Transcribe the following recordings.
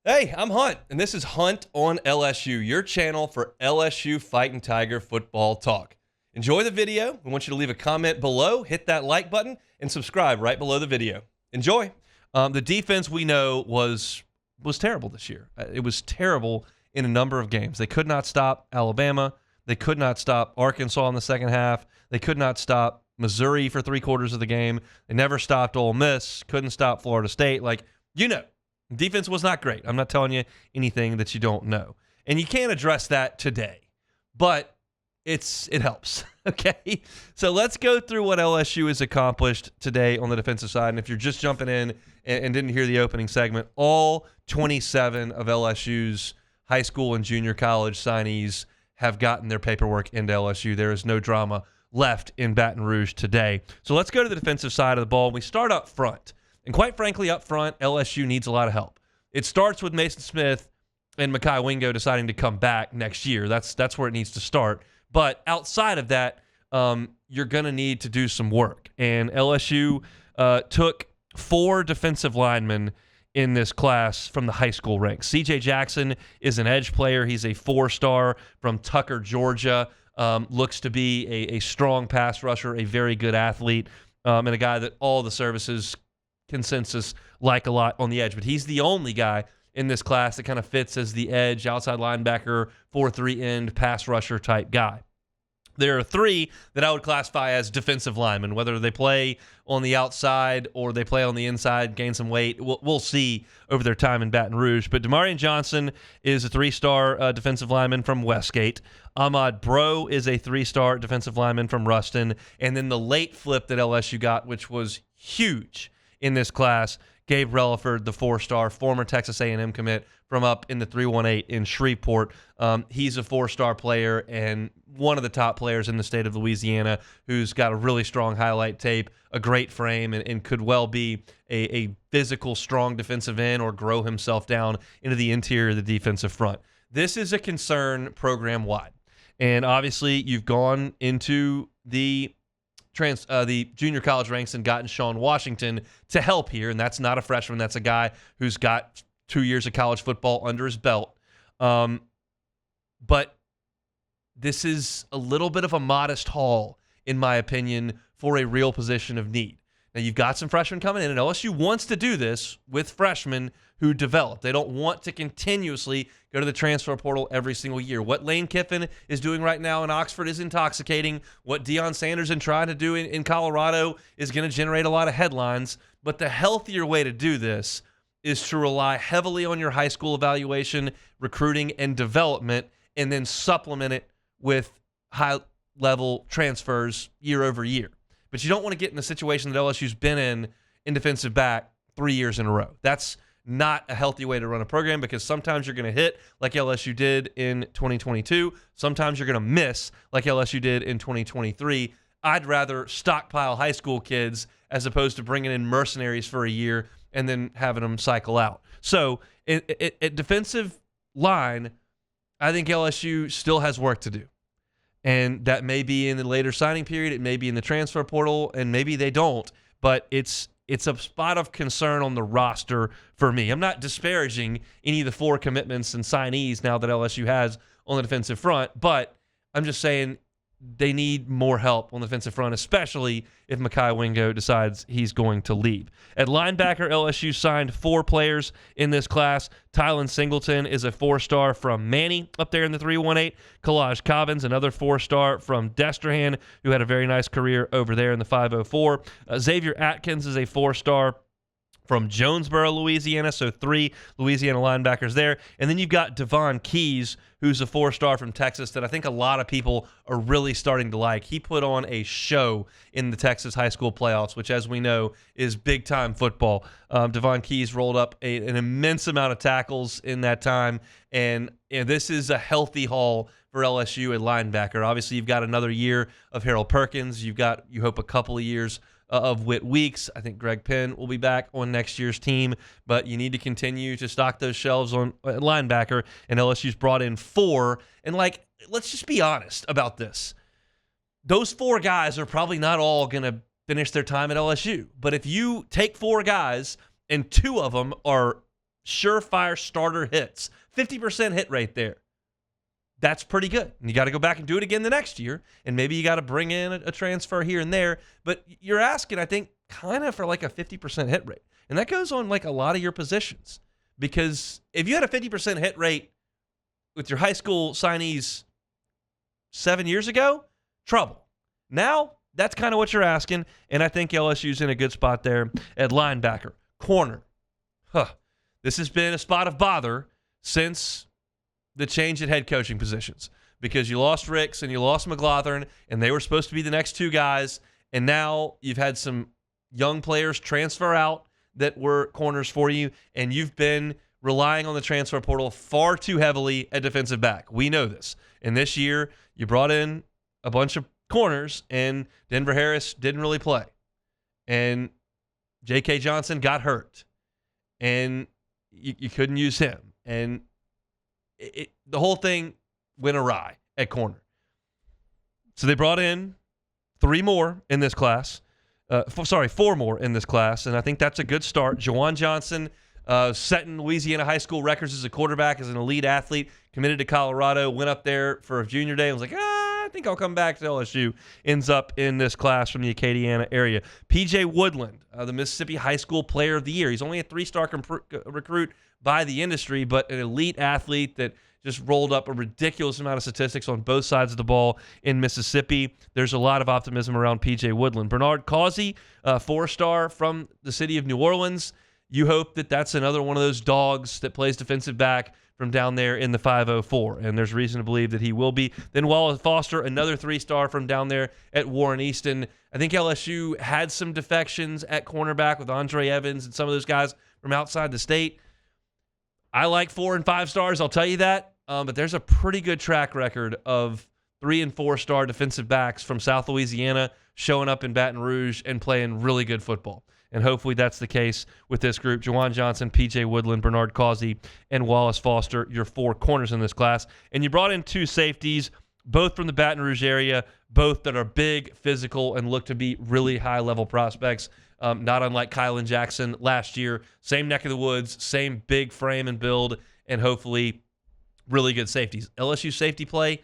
Hey, I'm Hunt, and this is Hunt on LSU, your channel for LSU Fighting Tiger football talk. Enjoy the video. We want you to leave a comment below, hit that like button, and subscribe right below the video. Enjoy. The defense we know was terrible this year. It was terrible in a number of games. They could not stop Alabama. They could not stop Arkansas in the second half. They could not stop Missouri for 3/4 of the game. They never stopped Ole Miss. Couldn't stop Florida State. Defense was not great. I'm not telling you anything that you don't know. And you can't address that today, but it helps, okay? So let's go through what LSU has accomplished today on the defensive side. And if you're just jumping in and didn't hear the opening segment, all 27 of LSU's high school and junior college signees have gotten their paperwork into LSU. There is no drama left in Baton Rouge today. So let's go to the defensive side of the ball. We start up front. And quite frankly, up front, LSU needs a lot of help. It starts with Mason Smith and Mekhi Wingo deciding to come back next year. That's where it needs to start. But outside of that, you're going to need to do some work. And LSU took 4 defensive linemen in this class from the high school ranks. C.J. Jackson is an edge player. He's a 4-star from Tucker, Georgia. Looks to be a strong pass rusher, a very good athlete, and a guy that all the services consensus like a lot on the edge. But he's the only guy in this class that kind of fits as the edge, outside linebacker, 4-3 end, pass rusher type guy. There are 3 that I would classify as defensive linemen, whether they play on the outside or they play on the inside, gain some weight. We'll see over their time in Baton Rouge. But Demarion Johnson is a 3-star defensive lineman from Westgate. Ahmad Bro is a 3-star defensive lineman from Ruston. And then the late flip that LSU got, which was huge in this class, Gabe Relaford, the 4-star, former Texas A&M commit from up in the 318 in Shreveport. He's a 4-star player and one of the top players in the state of Louisiana who's got a really strong highlight tape, a great frame, and could well be a physical, strong defensive end or grow himself down into the interior of the defensive front. This is a concern program-wide. And obviously, you've gone into the junior college ranks and gotten Sean Washington to help here, and that's not a freshman. That's a guy who's got 2 years of college football under his belt. But this is a little bit of a modest haul, in my opinion, for a real position of need. Now, you've got some freshmen coming in, and LSU wants to do this with freshmen who develop. They don't want to continuously go to the transfer portal every single year. What Lane Kiffin is doing right now in Oxford is intoxicating. What Deion Sanders is trying to do in Colorado is going to generate a lot of headlines. But the healthier way to do this is to rely heavily on your high school evaluation, recruiting, and development, and then supplement it with high-level transfers year over year. But you don't want to get in the situation that LSU's been in defensive back 3 years in a row. That's not a healthy way to run a program, because sometimes you're going to hit like LSU did in 2022. Sometimes you're going to miss like LSU did in 2023. I'd rather stockpile high school kids as opposed to bringing in mercenaries for a year and then having them cycle out. So at defensive line, I think LSU still has work to do. And that may be in the later signing period. It may be in the transfer portal, and maybe they don't. But it's a spot of concern on the roster for me. I'm not disparaging any of the 4 commitments and signees now that LSU has on the defensive front, but I'm just saying they need more help on the defensive front, especially if Mekhi Wingo decides he's going to leave. At linebacker, LSU signed 4 players in this class. Tylen Singleton is a 4-star from Manny up there in the 318. Kalaj Cobbins, another 4-star from Destrehan, who had a very nice career over there in the 504. Xavier Atkins is a 4-star from Jonesboro, Louisiana, so 3 Louisiana linebackers there. And then you've got Devon Keys, who's a 4-star from Texas that I think a lot of people are really starting to like. He put on a show in the Texas high school playoffs, which, as we know, is big-time football. Devon Keys rolled up an immense amount of tackles in that time, and this is a healthy haul for LSU at linebacker. Obviously, you've got another year of Harold Perkins. You've got, you hope, a couple of years of Whit Weeks. I think Greg Penn will be back on next year's team, but you need to continue to stock those shelves on linebacker, and LSU's brought in 4. And, let's just be honest about this. Those 4 guys are probably not all going to finish their time at LSU, but if you take 4 guys and 2 of them are surefire starter hits. 50% hit rate there. That's pretty good. And you got to go back and do it again the next year. And maybe you got to bring in a transfer here and there. But you're asking, I think, kind of for like a 50% hit rate. And that goes on like a lot of your positions. Because if you had a 50% hit rate with your high school signees 7 years ago, trouble. Now, that's kind of what you're asking. And I think LSU's in a good spot there at linebacker. Corner. This has been a spot of bother since the change at head coaching positions, because you lost Ricks and you lost McLaughlin, and they were supposed to be the next two guys, and now you've had some young players transfer out that were corners for you, and you've been relying on the transfer portal far too heavily at defensive back. We know this. And this year, you brought in a bunch of corners, and Denver Harris didn't really play. And J.K. Johnson got hurt, and you couldn't use him. And the whole thing went awry at corner. So they brought in 4 more in this class, and I think that's a good start. Juwan Johnson, setting Louisiana high school records as a quarterback, as an elite athlete, committed to Colorado, went up there for a junior day and was like, I think I'll come back to LSU. Ends up in this class from the Acadiana area. P.J. Woodland, the Mississippi High School Player of the Year. He's only a 3-star recruit by the industry, but an elite athlete that just rolled up a ridiculous amount of statistics on both sides of the ball in Mississippi. There's a lot of optimism around P.J. Woodland. Bernard Causey, 4-star from the city of New Orleans. You hope that that's another one of those dogs that plays defensive back from down there in the 504, and there's reason to believe that he will be. Then Wallace Foster, another 3-star from down there at Warren Easton. I think LSU had some defections at cornerback with Andre Evans and some of those guys from outside the state. I like 4 and 5 stars, I'll tell you that. But there's a pretty good track record of 3 and 4-star defensive backs from South Louisiana showing up in Baton Rouge and playing really good football. And hopefully that's the case with this group. Juwan Johnson, P.J. Woodland, Bernard Causey, and Wallace Foster, your 4 corners in this class. And you brought in 2 safeties, both from the Baton Rouge area, both that are big, physical, and look to be really high-level prospects. Not unlike Kylan Jackson last year. Same neck of the woods, same big frame and build, and hopefully really good safeties. LSU safety play,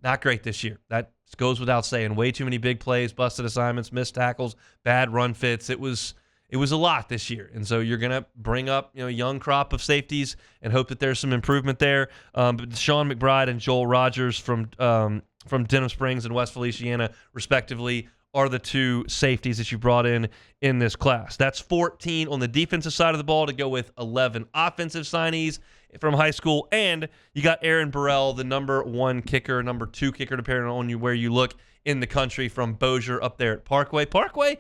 not great this year. That goes without saying. Way too many big plays, busted assignments, missed tackles, bad run fits. It was a lot this year. And so you're going to bring up a young crop of safeties and hope that there's some improvement there. But Sean McBride and Joel Rogers from Denham Springs and West Feliciana, respectively, are the 2 safeties that you brought in this class. That's 14 on the defensive side of the ball to go with 11 offensive signees from high school. And you got Aaron Burrell, the number 1 kicker, number 2 kicker, depending on where you look in the country, from Bossier up there at Parkway. Parkway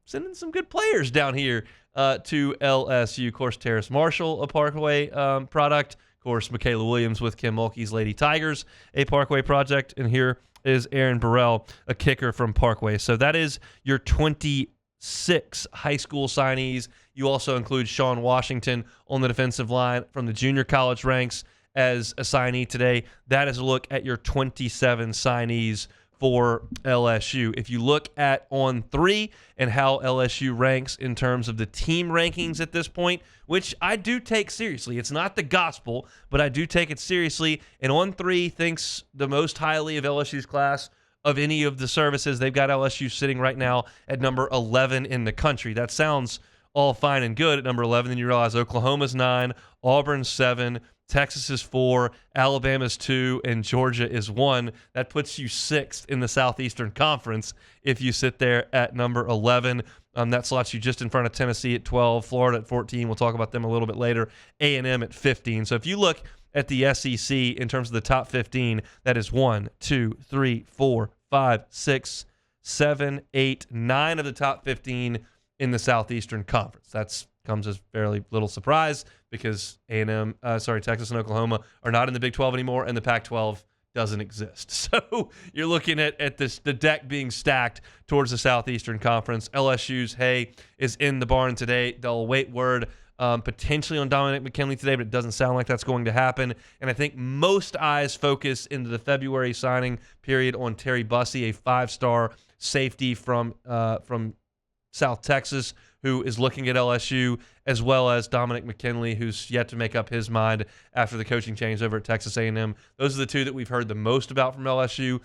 sending some good players down here to LSU. Of course, Terrace Marshall, a Parkway product. Of course, Michaela Williams with Kim Mulkey's Lady Tigers, a Parkway project. And here is Aaron Burrell, a kicker from Parkway. So that is your 26 high school signees. You also include Sean Washington on the defensive line from the junior college ranks as a signee today. That is a look at your 27 signees for LSU. If you look at On 3 and how LSU ranks in terms of the team rankings at this point, which I do take seriously. It's not the gospel, but I do take it seriously. And On 3 thinks the most highly of LSU's class of any of the services. They've got LSU sitting right now at number 11 in the country. That sounds all fine and good at number 11. Then you realize Oklahoma's 9, Auburn's 7, Texas is 4, Alabama's 2, and Georgia is 1. That puts you 6th in the Southeastern Conference if you sit there at number 11. That slots you just in front of Tennessee at 12, Florida at 14. We'll talk about them a little bit later. A&M at 15. So if you look at the SEC in terms of the top 15, that is 1, 2, 3, 4, 5, 6, 7, 8, 9 of the top 15 in the Southeastern Conference. That's comes as fairly little surprise because Texas and Oklahoma are not in the Big 12 anymore, and the Pac-12 doesn't exist. So you're looking at the deck being stacked towards the Southeastern Conference. LSU's hay is in the barn today. They'll await word potentially on Dominic McKinley today, but it doesn't sound like that's going to happen. And I think most eyes focus into the February signing period on Terry Bussey, a 5-star safety from South Texas, who is looking at LSU, as well as Dominic McKinley, who's yet to make up his mind after the coaching change over at Texas A&M. Those are the two that we've heard the most about from LSU.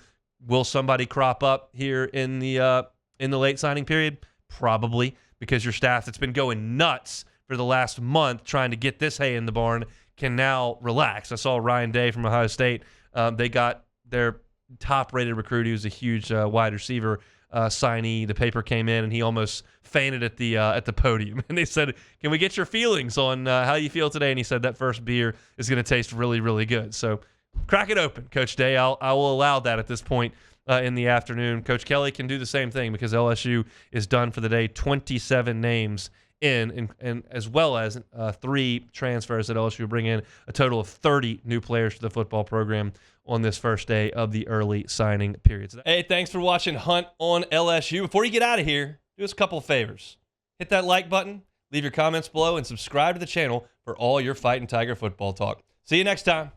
Will somebody crop up here in the late signing period? Probably, because your staff that's been going nuts for the last month trying to get this hay in the barn can now relax. I saw Ryan Day from Ohio State. They got their top-rated recruit. He was a huge wide receiver signee. The paper came in, and he almost fainted at the podium. And they said, "Can we get your feelings on how you feel today?" And he said that first beer is going to taste really, really good. So crack it open, Coach Day. I will allow that at this point in the afternoon. Coach Kelly can do the same thing because LSU is done for the day. 27 names in, and as well as 3 transfers that LSU will bring in, a total of 30 new players to the football program on this first day of the early signing period. Hey, thanks for watching Hunt on LSU. Before you get out of here, do us a couple of favors. Hit that like button, leave your comments below, and subscribe to the channel for all your Fighting Tiger football talk. See you next time.